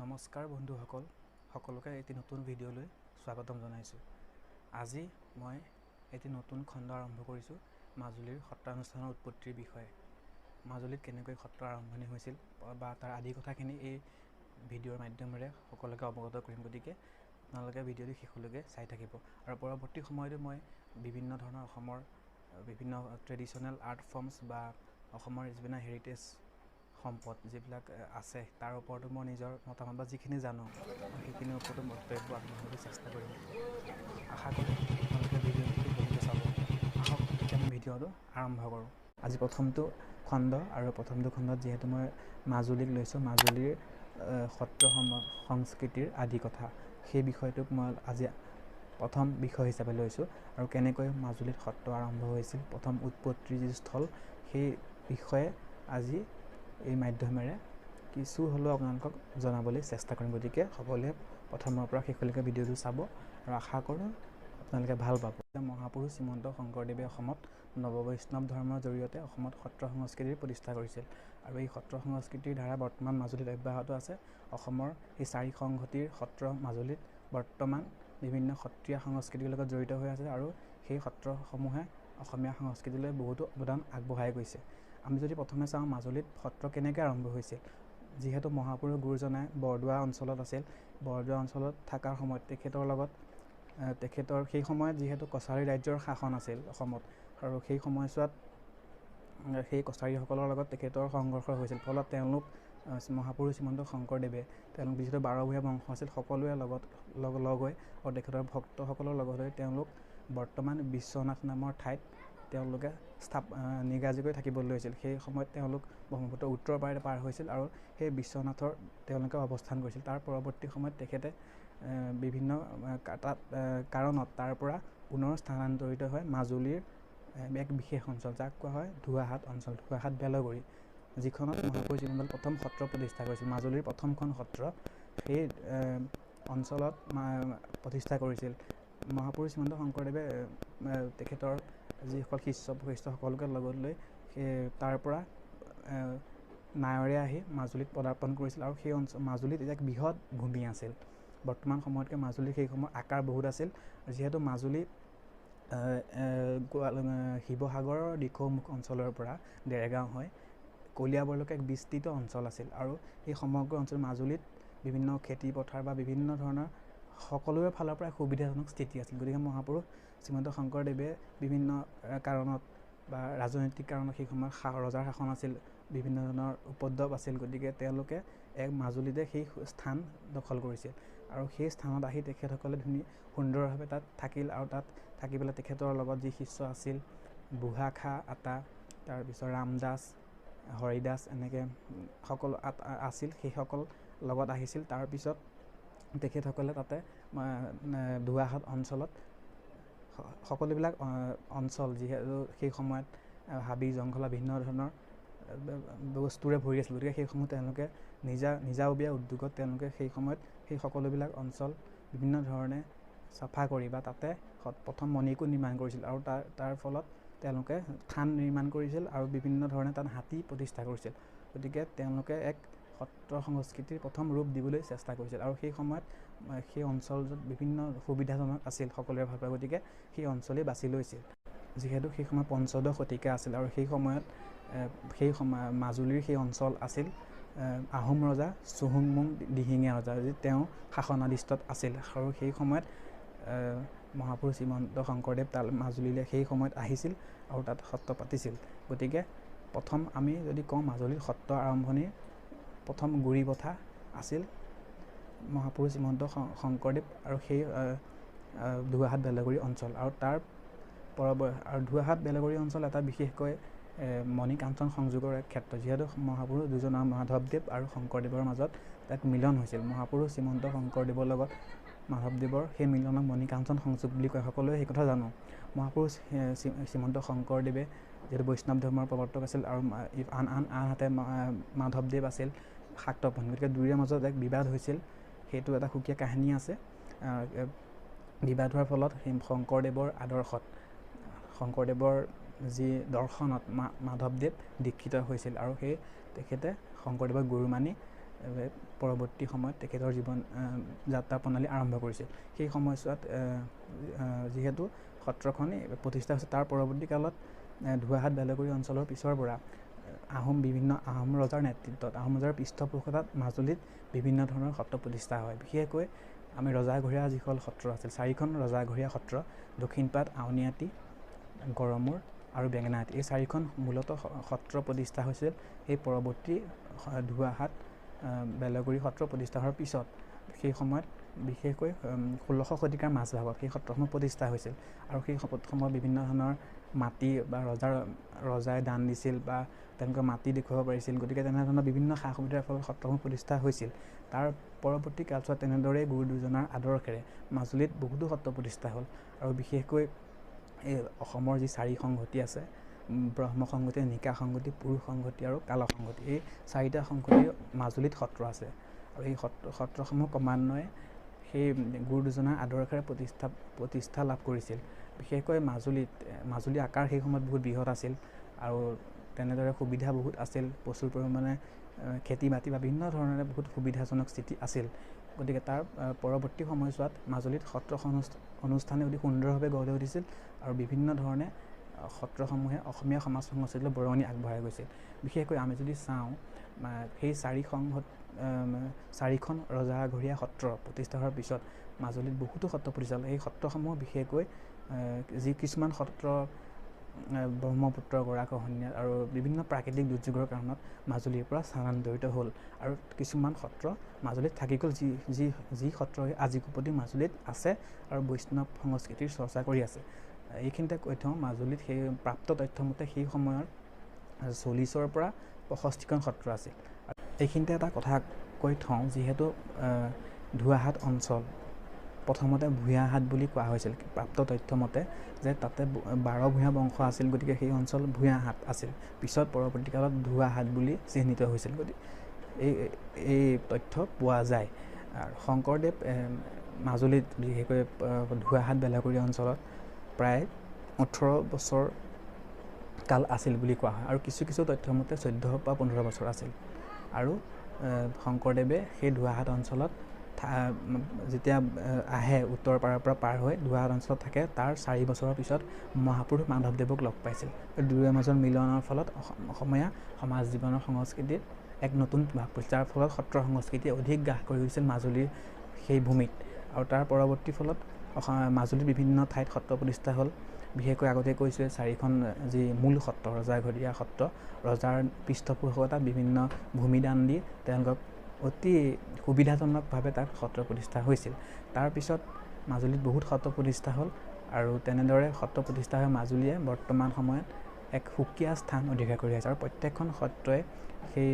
নমস্কাৰ বন্ধুসকল, সকলোকে এটি নতুন ভিডিঅ'লৈ স্বাগতম জনাইছোঁ। আজি মই এটি নতুন খণ্ড আৰম্ভ কৰিছোঁ মাজুলীৰ সত্ৰানুষ্ঠানৰ উৎপত্তিৰ বিষয়ে। মাজুলীত কেনেকৈ সত্ৰ আৰম্ভণি হৈছিল বা তাৰ আদি কথাখিনি এই ভিডিঅ'ৰ মাধ্যমেৰে সকলোকে অৱগত কৰিম। গতিকে আপোনালোকে ভিডিঅ'টি শেষলৈকে চাই থাকিব আৰু পৰৱৰ্তী সময়তো মই বিভিন্ন ধৰণৰ অসমৰ বিভিন্ন ট্ৰেডিশ্যনেল আৰ্ট ফৰ্মছ বা অসমৰ যিবিলাক হেৰিটেজ সম্পদ যিবিলাক আছে তাৰ ওপৰতো মই নিজৰ মতামত বা যিখিনি জানো সেইখিনিৰ ওপৰতো বক্তব্য আগবঢ়াবলৈ চেষ্টা কৰিম। আশা কৰোঁ আপোনালোকে ভিডিঅ'টো শেষলৈকে চাব। আহক এতিয়া আমি ভিডিঅ'টো আৰম্ভ কৰোঁ। আজি প্ৰথমটো খণ্ড আৰু প্ৰথমটো খণ্ডত যিহেতু মই মাজুলীক লৈছোঁ, মাজুলীৰ সত্ৰ সংস্কৃতিৰ আদি কথা, সেই বিষয়টোক মই আজি প্ৰথম বিষয় হিচাপে লৈছোঁ আৰু কেনেকৈ মাজুলীত সত্ৰ আৰম্ভ হৈছিল, প্ৰথম উৎপত্তিৰ যি স্থল, সেই বিষয়ে আজি এই মাধ্যমেৰে কিছু হ'লেও আপোনালোকক জনাবলৈ চেষ্টা কৰিম। গতিকে সকলোৱে প্ৰথমৰ পৰা শেষলৈকে ভিডিঅ'টো চাব আৰু আশা কৰোঁ আপোনালোকে ভাল পাব। মহাপুৰুষ শ্ৰীমন্ত শংকৰদেৱে অসমত নৱবৈষ্ণৱ ধৰ্মৰ জৰিয়তে অসমত সত্ৰ সংস্কৃতিৰ প্ৰতিষ্ঠা কৰিছিল আৰু এই সত্ৰ সংস্কৃতিৰ ধাৰা বৰ্তমান মাজুলীত অব্যাহত আছে। অসমৰ এই 4 সংহতিৰ সত্ৰ মাজুলীত বৰ্তমান বিভিন্ন সত্ৰীয়া সংস্কৃতিৰ লগত জড়িত হৈ আছে আৰু সেই সত্ৰসমূহে অসমীয়া সংস্কৃতিলৈ বহুতো অৱদান আগবঢ়াই গৈছে। আমি যদি প্ৰথমে চাওঁ মাজুলীত সত্ৰ কেনেকৈ আৰম্ভ হৈছিল, যিহেতু মহাপুৰুষ গুৰুজনাই বৰদোৱা অঞ্চলত আছিল, বৰদোৱা অঞ্চলত থকাৰ সময়ত তেখেতৰ সেই সময়ত যিহেতু কছাৰী ৰাজ্যৰ শাসন আছিল অসমত আৰু সেই সময়ছোৱাত সেই কছাৰীসকলৰ লগত তেখেতৰ সংঘৰ্ষ হৈছিল। ফলত তেওঁলোক মহাপুৰুষ শ্ৰীমন্ত শংকৰদেৱে তেওঁলোক যিহেতু 12 ভূঞা বংশ আছিল, সকলোৱে লগ হৈ আৰু তেখেতৰ ভক্তসকলৰ লগত হৈ তেওঁলোক বৰ্তমান বিশ্বনাথ নামৰ ঠাইত তেওঁলোকে নিগাজীকৈ থাকিবলৈ লৈছিল। সেই সময়ত তেওঁলোক ব্ৰহ্মপুত্ৰৰ উত্তৰ পাৰে পাৰ হৈছিল আৰু সেই বিশ্বনাথৰ তেওঁলোকে অৱস্থান কৰিছিল। তাৰ পৰৱৰ্তী সময়ত তেখেতে বিভিন্ন কাৰণত তাৰ পৰা পুনৰ স্থানান্তৰিত হৈ মাজুলীৰ এক বিশেষ অঞ্চল, যাক কোৱা হয় ধুৱাহাট অঞ্চল, ধুৱাহাট বেলগুৰি, যিখনত মহাপুৰুষ শ্ৰীমন্ত প্ৰথম সত্ৰ প্ৰতিষ্ঠা কৰিছিল। মাজুলীৰ প্ৰথমখন সত্ৰ সেই অঞ্চলত প্ৰতিষ্ঠা কৰিছিল। মহাপুৰুষ শ্ৰীমন্ত শংকৰদেৱে তেখেতৰ যিসকল শিষ্য সকলোকে লগত লৈ তাৰ পৰা নাৱেৰে আহি মাজুলীত পদাৰ্পণ কৰিছিল আৰু সেই মাজুলীত এক বৃহৎ ভূমি আছিল। বৰ্তমান সময়তকৈ মাজুলীৰ সেই সময়ৰ আকাৰ বহুত আছিল। যিহেতু মাজুলী শিৱসাগৰৰ দিখৌমুখ অঞ্চলৰ পৰা দেৰগাঁও হৈ কলিয়াবৰলৈকে এক বিস্তৃত অঞ্চল আছিল আৰু এই সমগ্ৰ অঞ্চল মাজুলীত বিভিন্ন খেতি পথাৰ বা বিভিন্ন ধৰণৰ সকলোৰে ফালৰ পৰা সুবিধাজনক স্থিতি আছিল। গতিকে মহাপুৰুষ শ্ৰীমন্ত শংকৰদেৱে বিভিন্ন কাৰণত বা ৰাজনৈতিক কাৰণত সেই সময়ত ৰজাৰ শাসন আছিল, বিভিন্ন ধৰণৰ উপদ্ৰৱ আছিল। গতিকে তেওঁলোকে মাজুলীতে সেই স্থান দখল কৰিছিল আৰু সেই স্থানত আহি তেখেতসকলে সুন্দৰভাৱে তাত থাকিল আৰু তাত থাকি পেলাই তেখেতৰ লগত যি শিষ্য আছিল, বুঢ়াখা আতা, তাৰপিছত ৰামদাস, হৰিদাস, এনেকৈ সকলো আছিল, সেইসকল লগত আহিছিল। তাৰপিছত তেখেতসকলে তাতে ধুৱাহাট অঞ্চলত সকলোবিলাক অঞ্চল যিহেতু সেই সময়ত হাবি জংঘল বিভিন্ন ধৰণৰ বস্তুৰে ভৰি আছিল, গতিকে সেইসমূহ তেওঁলোকে নিজাববীয়া উদ্যোগত তেওঁলোকে সেই সময়ত সেই সকলোবিলাক অঞ্চল বিভিন্ন ধৰণে চাফা কৰি বা তাতে প্ৰথম মণিকূট নিৰ্মাণ কৰিছিল আৰু তাৰ ফলত তেওঁলোকে থান নিৰ্মাণ কৰিছিল আৰু বিভিন্ন ধৰণে তাত হাতী প্ৰতিষ্ঠা কৰিছিল। গতিকে তেওঁলোকে এক সত্ৰ সংস্কৃতিৰ প্ৰথম ৰূপ দিবলৈ চেষ্টা কৰিছিল আৰু সেই সময়ত সেই অঞ্চলটোত বিভিন্ন সুবিধাজনক আছিল সকলোৰে ভাল পায়, গতিকে সেই অঞ্চলেই বাছি লৈছিল। যিহেতু সেই সময়ত পঞ্চদশ শতিকা আছিল আৰু সেই সময়ত মাজুলীৰ সেই অঞ্চল আছিল আহোম ৰজা চুহুংমুং দিহিঙীয়া ৰজা, যি তেওঁ শাসনাধীষ্ঠত আছিল আৰু সেই সময়ত মহাপুৰুষ শ্ৰীমন্ত শংকৰদেৱ মাজুলীলৈ সেই সময়ত আহিছিল আৰু তাত সত্ৰ পাতিছিল। গতিকে প্ৰথম আমি যদি কওঁ মাজুলীৰ সত্ৰ আৰম্ভণিৰ প্ৰথম গুৰি বঠা আছিল মহাপুৰুষ শ্ৰীমন্ত শংকৰদেৱ আৰু সেই ধুৱাহাট বেলগুৰি অঞ্চল আৰু তাৰ আৰু ধুৱাহাট বেলগুৰি অঞ্চল এটা বিশেষকৈ মণিকাঞ্চন সংযোগৰ এক ক্ষেত্ৰ, যিহেতু মহাপুৰুষ দুজন মাধৱদেৱ আৰু শংকৰদেৱৰ মাজত এক মিলন হৈছিল। মহাপুৰুষ শ্ৰীমন্ত শংকৰদেৱৰ লগত মাধৱদেৱৰ সেই মিলনক মণিকাঞ্চন সংযোগ বুলি কয়, সকলোৱে সেই কথা জানো। মহাপুৰুষ শ্ৰীমন্ত শংকৰদেৱে যিহেতু বৈষ্ণৱ ধৰ্মৰ প্ৰৱৰ্তক আছিল আৰু আনহাতে মাধৱদেৱ আছিল শাক্তপন্থী, গতিকে দুয়োৰে মাজত এক বিবাদ হৈছিল। সেইটো এটা সুকীয়া কাহিনী আছে। বিবাদ হোৱাৰ ফলত শংকৰদেৱৰ আদৰ্শত, শংকৰদেৱৰ যি দৰ্শনত মাধৱদেৱ দীক্ষিত হৈছিল আৰু তেখেতে শংকৰদেৱক গুৰু মানি পৰৱৰ্তী সময়ত তেখেতৰ জীৱন যাত্ৰা প্ৰণালী আৰম্ভ কৰিছিল। সেই সময়ছোৱাত যিহেতু সত্ৰখন প্ৰতিষ্ঠা হৈছে, তাৰ পৰৱৰ্তী কালত ধোৱাহাট বেলগুৰি অঞ্চলৰ পিছৰ পৰা বিভিন্ন আহোম ৰজাৰ নেতৃত্বত, আহোম ৰজাৰ পৃষ্ঠপোষকতাত মাজুলীত বিভিন্ন ধৰণৰ সত্ৰ প্ৰতিষ্ঠা হয়। বিশেষকৈ আমি ৰজাঘৰীয়া যিখন সত্ৰ আছিল, 4খন ৰজাঘৰীয়া সত্ৰ, দক্ষিণপাট, আউনীআটী, গড়মূৰ আৰু বেঙেনাআটী, এই 4খন মূলতঃ সত্ৰ প্ৰতিষ্ঠা হৈছিল সেই পৰৱৰ্তী ধোৱাহাট বেলগুৰি সত্ৰ প্ৰতিষ্ঠা হোৱাৰ পিছত। সেই সময়ত বিশেষকৈ 16শ শতিকাৰ মাজভাগত সেই সত্ৰসমূহ প্ৰতিষ্ঠা হৈছিল আৰু সেই সময়ত বিভিন্ন ধৰণৰ মাটি বা ৰজাই দান দিছিল বা তেওঁলোকে মাটি দেখুৱাব পাৰিছিল। গতিকে তেনেধৰণৰ বিভিন্ন সা সুবিধাৰ ফলত সত্ৰসমূহ প্ৰতিষ্ঠা হৈছিল। তাৰ পৰৱৰ্তী কালছোৱাত তেনেদৰেই গুৰু দুজনাৰ আদৰ্শেৰে মাজুলীত বহুতো সত্ৰ প্ৰতিষ্ঠা হ'ল আৰু বিশেষকৈ এই অসমৰ যি 4 সংঘতি আছে, ব্ৰহ্ম সংঘতি, নিকা সংঘতি, পুৰুষ সংঘতি আৰু কাল সংঘতি, এই 4টা সংঘতিৰ মাজুলীত সত্ৰ আছে আৰু এই সত্ৰসমূহ ক্ৰমান্বয়ে সেই গুৰু দুজনাৰ আদৰ্শেৰে প্ৰতিষ্ঠা লাভ কৰিছিল। বিশেষকৈ মাজুলী আকাৰ সেই সময়ত বহুত বৃহৎ আছিল আৰু তেনেদৰে সুবিধা বহুত আছিল, প্ৰচুৰ পৰিমাণে খেতি বাতি বা বিভিন্ন ধৰণে বহুত সুবিধাজনক স্থিতি আছিল। গতিকে তাৰ পৰৱৰ্তী সময়ছোৱাত মাজুলীত সত্ৰ অনুষ্ঠানে অতি সুন্দৰভাৱে গঢ় লৈ উঠিছিল আৰু বিভিন্ন ধৰণে সত্ৰসমূহে অসমীয়া সমাজ সংস্কৃতিলৈ বৰঙণি আগবঢ়াই গৈছিল। বিশেষকৈ আমি যদি চাওঁ, সেই 4খন ৰজাঘৰীয়া সত্ৰ প্ৰতিষ্ঠা হোৱাৰ পিছত মাজুলীত বহুতো সত্ৰ প্ৰতিষ্ঠা হ'ল। এই সত্ৰসমূহ বিশেষকৈ যি কিছুমান সত্ৰ ব্ৰহ্মপুত্ৰ, গৰাখহনীয়া আৰু বিভিন্ন প্ৰাকৃতিক দুৰ্যোগৰ কাৰণত মাজুলীৰ পৰা স্থানান্তৰিত হ'ল আৰু কিছুমান সত্ৰ মাজুলীত থাকি গ'ল, যি সত্ৰ আজিকো প্ৰতি মাজুলীত আছে আৰু বৈষ্ণৱ সংস্কৃতিৰ চৰ্চা কৰি আছে। এইখিনিতে কৈ থওঁ, মাজুলীত সেই প্ৰাপ্ত তথ্যমতে সেই সময়ত 40ৰ পৰা 65খন সত্ৰ আছিল। এইখিনিতে এটা কথা কৈ থওঁ, যিহেতু ধোৱাহাট অঞ্চল প্ৰথমতে ভূঞাহাট বুলি কোৱা হৈছিল প্ৰাপ্ত তথ্যমতে, যে তাতে 12 ভূঞা বংশ আছিল, গতিকে সেই অঞ্চল ভূঞাহাট আছিল। পিছত পৰৱৰ্তী কালত ধোৱাহাট বুলি চিহ্নিত হৈছিল। গতিকে এই তথ্য পোৱা যায়। আৰু শংকৰদেৱ মাজুলীত বিশেষকৈ ধোৱাহাট বেলগুৰি অঞ্চলত প্ৰায় 18 বছৰ কাল আছিল বুলি কোৱা হয় আৰু কিছু তথ্যমতে 14 বা 15 বছৰ আছিল। আৰু শংকৰদেৱে সেই ধোৱাহাট অঞ্চলত যেতিয়া আহে, উত্তৰ পাৰৰ পৰা পাৰ হৈ ধোৱাহাট অঞ্চলত থাকে, তাৰ 4 বছৰৰ পিছত মহাপুৰুষ মাধৱদেৱক লগ পাইছিল। দুয়োৰে মাজৰ মিলনৰ ফলত অসমীয়া সমাজ জীৱনৰ সংস্কৃতিত এক নতুন প্ৰভাৱ পৰিছিল, যাৰ ফলত সত্ৰ সংস্কৃতিয়ে অধিক গ্ৰাস কৰি উঠিছিল মাজুলীৰ সেই ভূমিত। আৰু তাৰ পৰৱৰ্তী ফলত মাজুলীৰ বিভিন্ন ঠাইত সত্ৰ প্ৰতিষ্ঠা হ'ল। বিশেষকৈ আগতে কৈছোঁ, 4খন যি মূল সত্ৰ, ৰজাঘৰীয়া সত্ৰ, ৰজাৰ পৃষ্ঠপোষকতাত বিভিন্ন ভূমিদান দি তেওঁলোকক অতি সুবিধাজনকভাৱে তাত সত্ৰ প্ৰতিষ্ঠা হৈছিল। তাৰপিছত মাজুলীত বহুত সত্ৰ প্ৰতিষ্ঠা হ'ল আৰু তেনেদৰে সত্ৰ প্ৰতিষ্ঠা হৈ মাজুলীয়ে বৰ্তমান সময়ত এক সুকীয়া স্থান অধিকাৰ কৰি আছে আৰু প্ৰত্যেকখন সত্ৰই সেই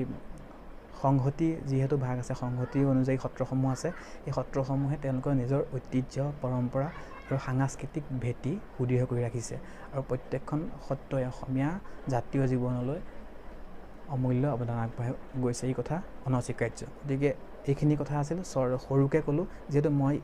সংহতি যিহেতু ভাগ আছে, সংহতি অনুযায়ী সত্ৰসমূহ আছে, এই সত্ৰসমূহে তেওঁলোকৰ নিজৰ ঐতিহ্য, পৰম্পৰা আৰু সাংস্কৃতিক ভেটি সুদৃঢ় কৰি ৰাখিছে আৰু প্ৰত্যেকখন সত্ৰই অসমীয়া জাতীয় জীৱনলৈ অমূল্য অৱদান আগবঢ়াই গৈছে, এই কথা অনস্বীকাৰ্য। গতিকে এইখিনি কথা আছিল, সৰুকৈ ক'লোঁ, যিহেতু মই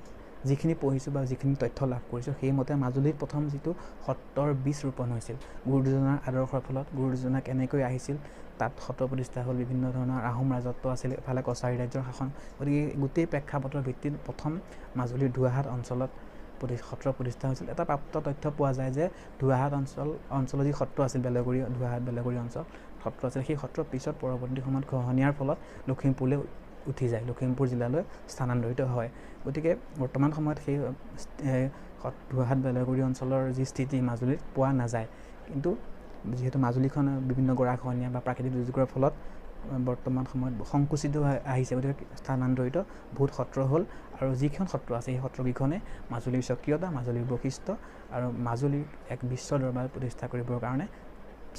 যিখিনি পঢ়িছোঁ বা যিখিনি তথ্য লাভ কৰিছোঁ সেইমতে মাজুলীত প্ৰথম যিটো সত্ৰৰ বীজ ৰোপণ হৈছিল, গুৰু দুজনাৰ আদৰ্শৰ ফলত, গুৰু দুজনা কেনেকৈ আহিছিল, তাত সত্ৰ প্ৰতিষ্ঠা হ'ল, বিভিন্ন ধৰণৰ আহোম ৰাজত্ব আছিল, এফালে কছাৰী ৰাজ্যৰ শাসন। গতিকে গোটেই প্ৰেক্ষাপটৰ ভিত্তিত প্ৰথম মাজুলীৰ ধোৱাহাট অঞ্চলত সত্ৰ প্ৰতিষ্ঠা হৈছিল। এটা প্ৰাপ্ত তথ্য পোৱা যায় যে ধোৱাহাট অঞ্চলৰ যি সত্ৰ আছিল, ধোৱাহাট বেলগুৰি অঞ্চল সত্ৰ আছিল, সেই সত্ৰৰ পিছত পৰৱৰ্তী সময়ত খহনীয়াৰ ফলত লখিমপুৰলৈ উঠি যায়, লখিমপুৰ জিলালৈ স্থানান্তৰিত হয়। গতিকে বৰ্তমান সময়ত সেই ধোৱাহাট বেলগুৰি অঞ্চলৰ যি স্থিতি মাজুলীত পোৱা নাযায়, কিন্তু যিহেতু মাজুলীখন বিভিন্ন গৰাখহনীয়া বা প্ৰাকৃতিক দুৰ্যোগৰ ফলত বৰ্তমান সময়ত সংকুচিত আহিছে, গতিকে স্থানান্তৰিত বহুত সত্ৰ হ'ল আৰু যিখন সত্ৰ আছে সেই সত্ৰকেইখনে মাজুলীৰ স্বকীয়তা, মাজুলীৰ বৈশিষ্ট্য আৰু মাজুলীক এক বিশ্ব দৰবাৰত প্ৰতিষ্ঠা কৰিবৰ কাৰণে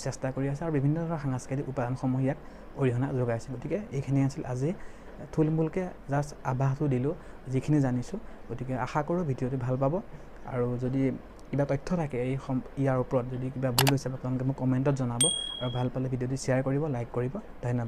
চেষ্টা কৰি আছে আৰু বিভিন্ন ধৰণৰ সাংস্কৃতিক উপাদানসমূহ ইয়াক অৰিহণা যোগাইছে। গতিকে এইখিনি আছিল আজি থুলমূলকৈ জাষ্ট আভাসটো দিলোঁ যিখিনি জানিছোঁ। গতিকে আশা কৰোঁ ভিডিঅ'টো ভাল পাব আৰু যদি কিবা তথ্য থাকে ইয়াৰ ওপৰত, যদি কিবা ভুল হৈছে আপোনালোকে মোক কমেণ্টত জনাব আৰু ভাল পালে ভিডিঅ'টো শ্বেয়াৰ কৰিব, লাইক কৰিব। ধন্যবাদ।